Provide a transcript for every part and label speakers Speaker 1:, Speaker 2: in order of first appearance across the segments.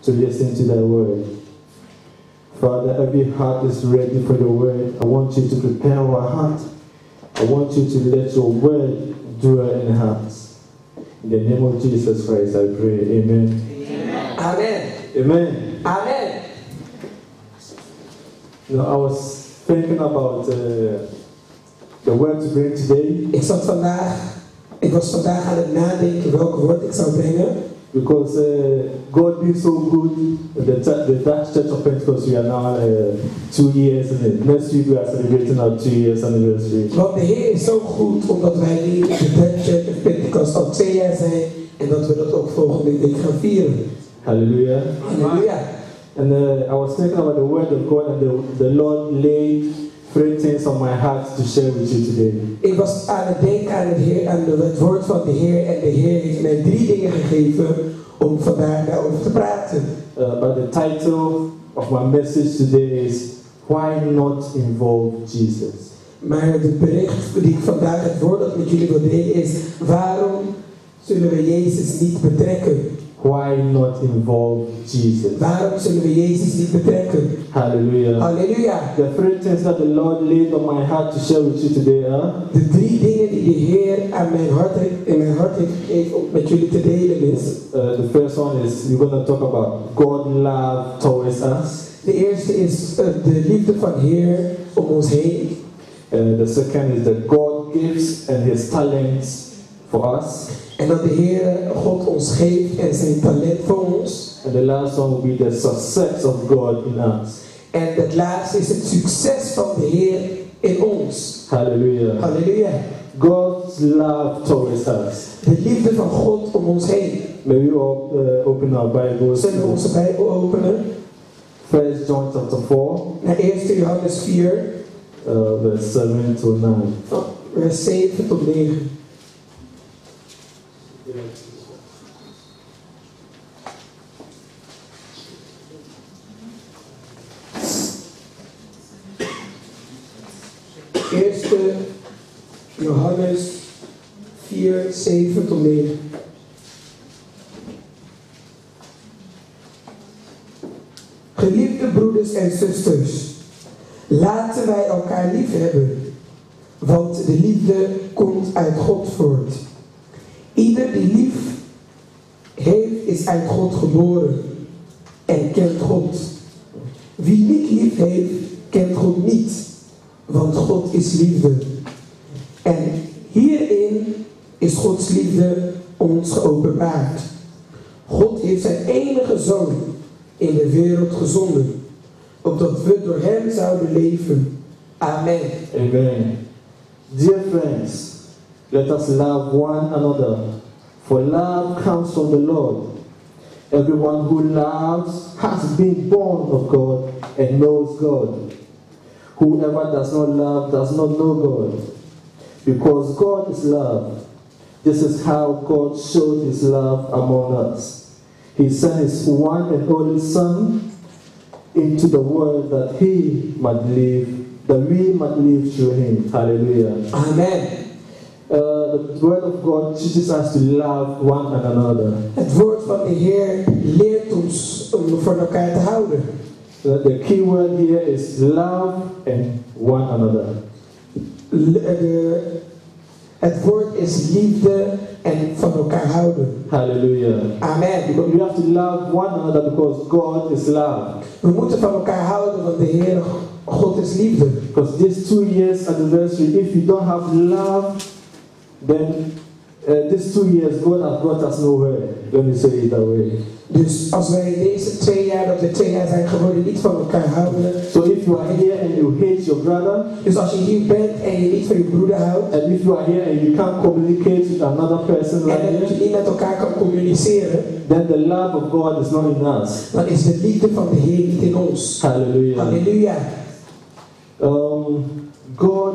Speaker 1: to listen to thy word. Father, every heart is ready for the word. I want you to prepare our heart. I want you to let your word dwell in hearts. In the name of Jesus Christ, I pray. Amen.
Speaker 2: Amen.
Speaker 1: Amen.
Speaker 2: Amen.
Speaker 1: You know, I was thinking about the word to bring today.
Speaker 2: Ik was vandaag aan het nadenken welk woord ik zou brengen.
Speaker 1: Because God is so good. The Dutch Church of Pentecost, we are now 2 years in it. Next week we are celebrating our 2 years anniversary.
Speaker 2: Want de Heer is zo goed omdat wij nu de Dutch Church of Pentecost al 2 jaar zijn en dat we dat ook volgende week gaan vieren.
Speaker 1: Hallelujah.
Speaker 2: Halleluja.
Speaker 1: And I was thinking about the word of God, and the Lord laid 3 things on my heart to share with you today.
Speaker 2: Ik was aan het denken aan het woord van de Heer en de Heer heeft mij 3 dingen gegeven om vandaag daarover te praten.
Speaker 1: But the title of my message today is Why Not Involve Jesus?
Speaker 2: Maar het bericht die ik vandaag, het woord dat ik met jullie wil delen is: waarom zullen we Jezus niet betrekken?
Speaker 1: Why not involve Jesus?
Speaker 2: Waarom zullen we Jezus niet betrekken?
Speaker 1: Hallelujah.
Speaker 2: Halleluja.
Speaker 1: The 3 things that the Lord laid on my heart to share with you today are
Speaker 2: De 3 dingen die de Heer aan mijn hart heeft gegeven om met jullie te delen is.
Speaker 1: The first one is we're going to talk about God's love towards us.
Speaker 2: De eerste is de liefde van Heer om ons heen.
Speaker 1: The second is that God gives and His talents for us.
Speaker 2: En dat de Heer God ons geeft en zijn talent voor ons.
Speaker 1: And the last one will be the success of God in us.
Speaker 2: En het laatste is het succes van de Heer in ons.
Speaker 1: Hallelujah.
Speaker 2: Halleluja.
Speaker 1: God's love towards us.
Speaker 2: De liefde van God om ons heen.
Speaker 1: May we all open our Bibles.
Speaker 2: Zullen we onze Bijbel openen?
Speaker 1: 1 John chapter 4.
Speaker 2: Naar 1 Johannes 4.
Speaker 1: Verse 7 to 9.
Speaker 2: Vers 7 tot 9. Eerste Johannes 4, 7 tot 9. Geliefde broeders en zusters, laten wij elkaar lief hebben, want de liefde komt uit God voort. Ieder die lief heeft, is uit God geboren en kent God. Wie niet lief heeft, kent God niet, want God is liefde. En hierin is Gods liefde ons geopenbaard. God heeft zijn enige Zoon in de wereld gezonden, opdat we door hem zouden leven. Amen.
Speaker 1: Amen. Dear friends, let us love one another, for love comes from the Lord. Everyone who loves has been born of God and knows God. Whoever does not love does not know God, because God is love. This is how God showed His love among us. He sent His one and only Son into the world that we might live through Him. Hallelujah.
Speaker 2: Amen.
Speaker 1: The word of God teaches us to love one another.
Speaker 2: Het woord van de Heer leert ons om van elkaar te houden.
Speaker 1: The key word here is love and one another.
Speaker 2: Het woord is liefde en van elkaar houden.
Speaker 1: Hallelujah.
Speaker 2: Amen.
Speaker 1: Because we have to love one another because God is love.
Speaker 2: We moeten van elkaar houden, want de Heer God is liefde.
Speaker 1: Because this 2 years anniversary, if you don't have love, then this 2 years God has brought us nowhere. Let me say it that way.
Speaker 2: Dus als wij deze 2 jaar, dat we 2 jaar zijn geworden, niet van elkaar houden.
Speaker 1: So if you are here and you hate your brother,
Speaker 2: dus als je hier bent en je niet van je broeder houdt,
Speaker 1: and if you are here and you can't communicate with another person
Speaker 2: en
Speaker 1: right
Speaker 2: dat je
Speaker 1: here,
Speaker 2: niet met elkaar kan communiceren,
Speaker 1: then the love of God is not in us.
Speaker 2: Dan is de liefde van de Heer niet in ons.
Speaker 1: Hallelujah.
Speaker 2: Halleluja.
Speaker 1: God,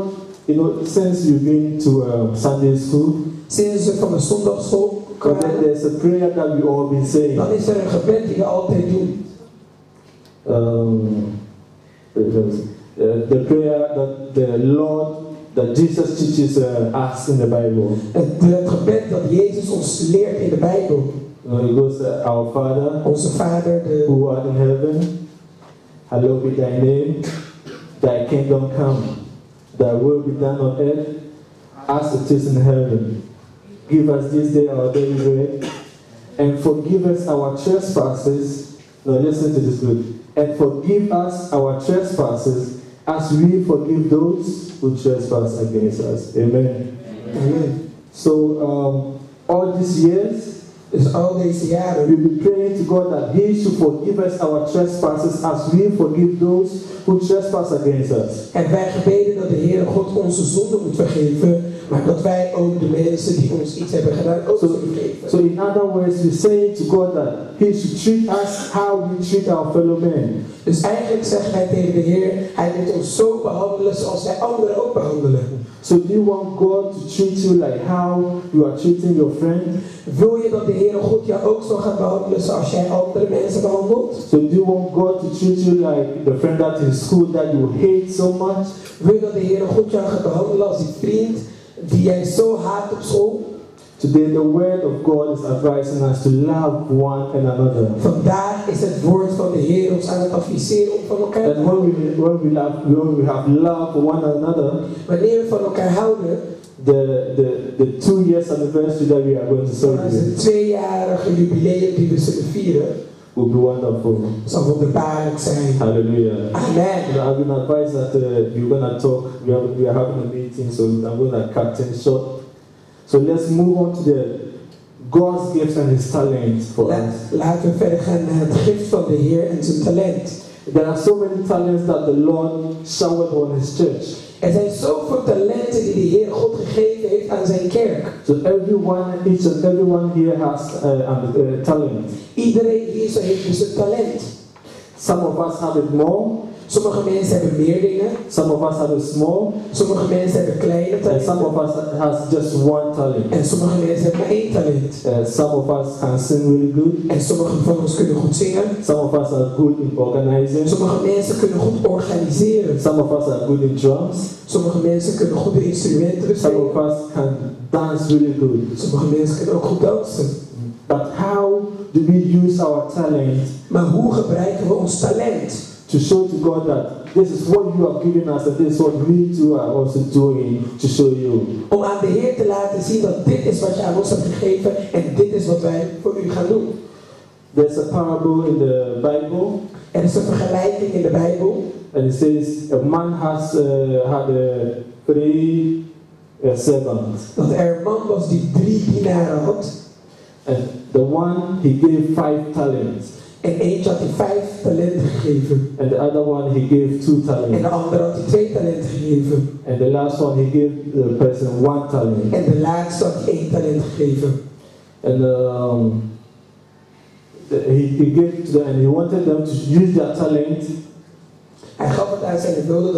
Speaker 1: since you've been to Sunday school,
Speaker 2: sinds we van de zondagschool kwamen,
Speaker 1: there's a prayer that we all been saying.
Speaker 2: Dan is er een gebed die we altijd doen.
Speaker 1: The prayer that Jesus teaches us in the Bible.
Speaker 2: Het gebed dat Jezus ons leert in de Bijbel.
Speaker 1: It goes, our Father,
Speaker 2: Onze Vader,
Speaker 1: who art in heaven, hallowed be thy name. Thy kingdom come. Thy will be done on earth as it is in heaven. Give us this day our daily bread, and forgive us our trespasses. Now listen to this good. And forgive us our trespasses as we forgive those who trespass against us. Amen.
Speaker 2: Amen.
Speaker 1: So all these years,
Speaker 2: Dus al deze jaren
Speaker 1: we've been praying to God that He should forgive us our trespasses as we forgive those who trespass against us.
Speaker 2: hebben wij gebeden dat de Heere God onze zonde moet vergeven, maar dat wij ook de mensen die ons iets hebben gedaan ook zullen vergeven.
Speaker 1: So in other words, we're saying to God that He should treat us how we treat our fellow men.
Speaker 2: Dus eigenlijk zeggen wij tegen de Heer, Hij moet ons zo behandelen zoals wij anderen ook behandelen.
Speaker 1: So do you want God to treat you like how you are treating your friend?
Speaker 2: Wil je dat de Heere God jou ook zo gaat behandelen zoals jij andere mensen behandelt?
Speaker 1: So do you want God to treat you like the friend that in school that you hate so much?
Speaker 2: Wil je dat de Heere God jou gaat behandelen als die vriend die jij zo haat op school?
Speaker 1: Today the word of God is advising us to love one and another.
Speaker 2: Vandaag is het woord van de Heer ons aan het adviseren om van elkaar te
Speaker 1: And
Speaker 2: houden.
Speaker 1: when we have love for one another,
Speaker 2: Wanneer we van elkaar houden,
Speaker 1: the 2 years anniversary that we are going to
Speaker 2: dan is het
Speaker 1: celebrate
Speaker 2: 2-jarige jubileum die we zullen vieren.
Speaker 1: will be wonderful.
Speaker 2: Zal wonderbaarlijk zijn.
Speaker 1: Hallelujah.
Speaker 2: Amen.
Speaker 1: I've been advised that we're going to talk, we are having a meeting, so I'm going to cut things short. So let's move on to God's gifts and His talent for us.
Speaker 2: Laten we verder gaan naar het gift van de Heer en zijn talent.
Speaker 1: There are so many talents that the Lord showered on His church.
Speaker 2: Er zijn zoveel talenten die de Heer God gegeven heeft aan zijn kerk.
Speaker 1: So each and everyone here has a talent.
Speaker 2: Iedereen hier zo heeft dus een talent.
Speaker 1: Some of us have it more.
Speaker 2: Sommige mensen hebben meer dingen.
Speaker 1: Some of us have it small.
Speaker 2: Sommige mensen hebben kleine
Speaker 1: And some
Speaker 2: talenten.
Speaker 1: of us has just one talent.
Speaker 2: En sommige mensen hebben maar één talent.
Speaker 1: Some of us can sing really good.
Speaker 2: En sommigen van ons kunnen goed zingen.
Speaker 1: Some of us are good in organizing.
Speaker 2: Sommige mensen kunnen goed organiseren.
Speaker 1: Some of us are good in drums.
Speaker 2: Sommige mensen kunnen goede instrumenten
Speaker 1: Some
Speaker 2: bespelen.
Speaker 1: of us can dance really good.
Speaker 2: Sommige mensen kunnen ook goed dansen.
Speaker 1: But how do we use our talent
Speaker 2: Maar hoe gebruiken we ons talent?
Speaker 1: to show to God that this is what you have given us and this is what we too are also doing to show you?
Speaker 2: Om aan de Heer te laten zien dat dit is wat je aan ons hebt gegeven en dit is wat wij voor u gaan doen.
Speaker 1: There's a parable in the Bible,
Speaker 2: Er is een vergelijking in de Bijbel.
Speaker 1: and it says a man had 3 servants,
Speaker 2: Dat er een man was die 3 dienaren had.
Speaker 1: and the one he gave 5 talents,
Speaker 2: En eentje had hij 5 talenten gegeven.
Speaker 1: and the other one he gave 2
Speaker 2: En
Speaker 1: talents,
Speaker 2: de andere had hij 2 talenten gegeven.
Speaker 1: and the last one he gave the person 1 talent.
Speaker 2: En de laatste had hij 1 talent gegeven.
Speaker 1: And he gave to them, and he wanted them to use their talent.
Speaker 2: Hij gaf het aan zijn wilde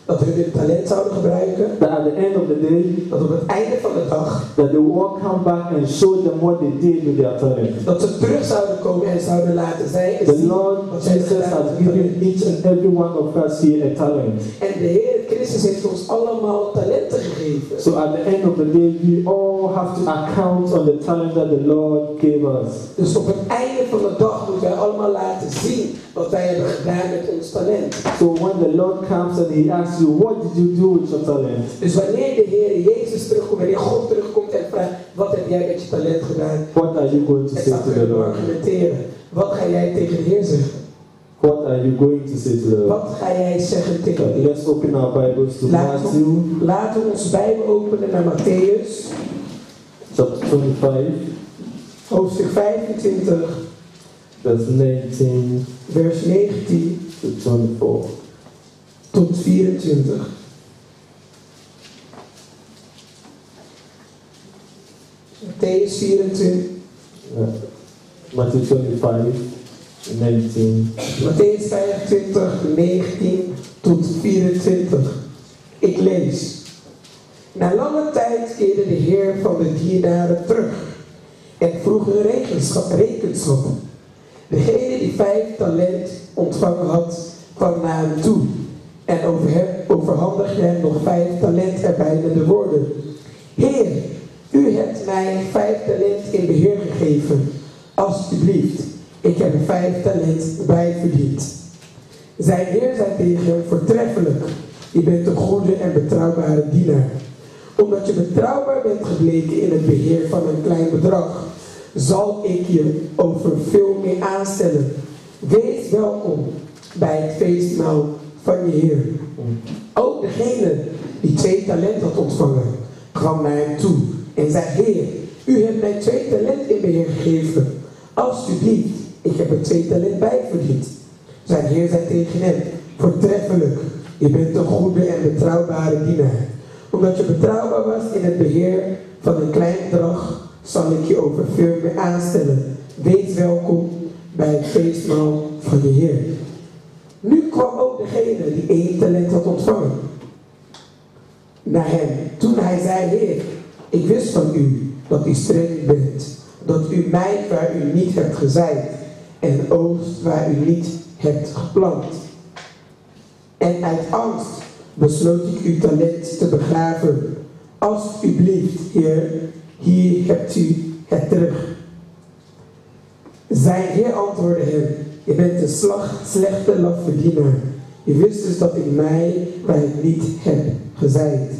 Speaker 2: dat hun hun talent zouden gebruiken.
Speaker 1: That at the end of the day,
Speaker 2: Dat op het einde van de dag,
Speaker 1: that they will all come back and show them what they did with their talent.
Speaker 2: dat ze terug zouden komen en zouden laten zijn.
Speaker 1: The Lord Jesus has given each and every one of us here a talent.
Speaker 2: En de Heer Christus heeft ons allemaal talenten gegeven.
Speaker 1: So at the end of the day, we all have to account on the talent that the Lord gave us.
Speaker 2: Dus op het einde van de dag moeten wij allemaal laten zien wat wij hebben gedaan met ons talent.
Speaker 1: So when the Lord comes and He asks you, what did you do with your talent?
Speaker 2: Dus wanneer de Heer Jezus terugkomt, wanneer God terugkomt en vraagt, wat heb jij met je talent gedaan?
Speaker 1: What are you going to
Speaker 2: En
Speaker 1: say
Speaker 2: dan
Speaker 1: to the
Speaker 2: kunnen we
Speaker 1: Lord?
Speaker 2: argumenteren. Wat ga jij tegen de Heer zeggen?
Speaker 1: What are you going to say to the Lord?
Speaker 2: Wat ga jij zeggen tegen de Heer?
Speaker 1: Let's open our Bibles to Matthew
Speaker 2: Laten we onze Bijbel openen naar Matthäus,
Speaker 1: chapter 25,
Speaker 2: hoofdstuk 25,
Speaker 1: verse 19
Speaker 2: vers 19
Speaker 1: to 24.
Speaker 2: tot 24. Matthäus 24,
Speaker 1: Matthew 25, 19.
Speaker 2: Matthäus 25, 19 tot 24. Ik lees. Na lange tijd keerde de Heer van de dienaren terug en vroeg hun rekenschap. Degene die 5 talent ontvangen had, kwam naar hem toe en overhandigde hem nog 5 talent erbij met de woorden: Heer, u hebt mij 5 talent in beheer gegeven. alsjeblieft, ik heb 5 talent bijverdiend. Zijn heer zei tegen hem, voortreffelijk, je bent een goede en betrouwbare dienaar. Omdat je betrouwbaar bent gebleken in het beheer van een klein bedrag, zal ik je over veel meer aanstellen. Wees welkom bij het feestmaal van je Heer. Ook degene die 2 talenten had ontvangen, kwam naar hem toe en zei, Heer, u hebt mij 2 talenten in beheer gegeven. Alsjeblieft, ik heb er 2 talenten bijverdiend. Zijn Heer zei tegen hem, voortreffelijk, je bent een goede en betrouwbare dienaar. Omdat je betrouwbaar was in het beheer van een klein bedrag, zal ik je over veel meer aanstellen. Wees welkom bij het feestmaal van je Heer. Nu kwam ook degene die 1 talent had ontvangen naar hem. Toen hij zei, Heer, ik wist van u dat u streng bent, dat u maait waar u niet hebt gezaaid en oogst waar u niet hebt geplant. En uit angst besloot ik uw talent te begraven. Alsjeblieft, Heer, hier hebt u het terug. Zijn Heer antwoordde hem, je bent een slechte lafverdienaar. Je wist dus dat ik mij waar ik niet heb gezaaid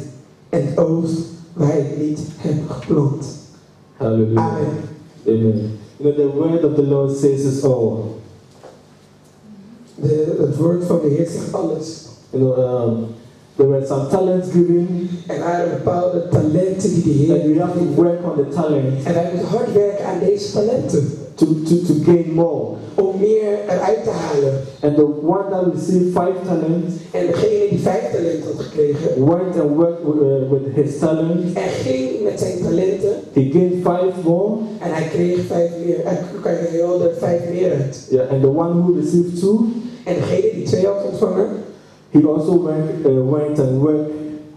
Speaker 2: en oogst waar ik niet heb geplant.
Speaker 1: Hallelujah.
Speaker 2: Amen.
Speaker 1: Amen. You know, the word of the Lord says us all.
Speaker 2: Het woord van de Heer zegt alles.
Speaker 1: You know, there were some talents given,
Speaker 2: Er waren bepaalde talenten die de Heer
Speaker 1: and we have to work on the talent
Speaker 2: en wij moeten hard werken aan deze talenten
Speaker 1: to gain more.
Speaker 2: om meer eruit te halen.
Speaker 1: And the one that received 5 talents
Speaker 2: En degene die 5 talenten had gekregen
Speaker 1: went and worked with his talent.
Speaker 2: en ging met zijn talenten
Speaker 1: He gained 5 more.
Speaker 2: en hij kreeg 5 meer. Hij haalde er 5 meer uit.
Speaker 1: Yeah, and the one who received 2,
Speaker 2: En degene die 2 had ontvangen,
Speaker 1: he also went and worked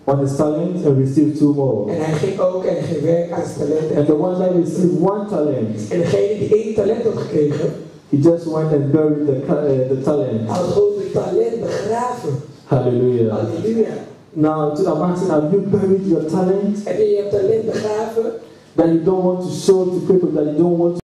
Speaker 1: on his talent and received 2 more.
Speaker 2: en hij ging ook en ging werken aan zijn talenten.
Speaker 1: And the one that received 1 talent,
Speaker 2: En degene die 1 talent had gekregen,
Speaker 1: he just went and buried the talent.
Speaker 2: had gewoon het talent begraven.
Speaker 1: Hallelujah.
Speaker 2: Halleluja.
Speaker 1: Now, I'm asking, have you buried your talent?
Speaker 2: Heb je je talent begraven?
Speaker 1: That you don't want to show to people, that you don't want to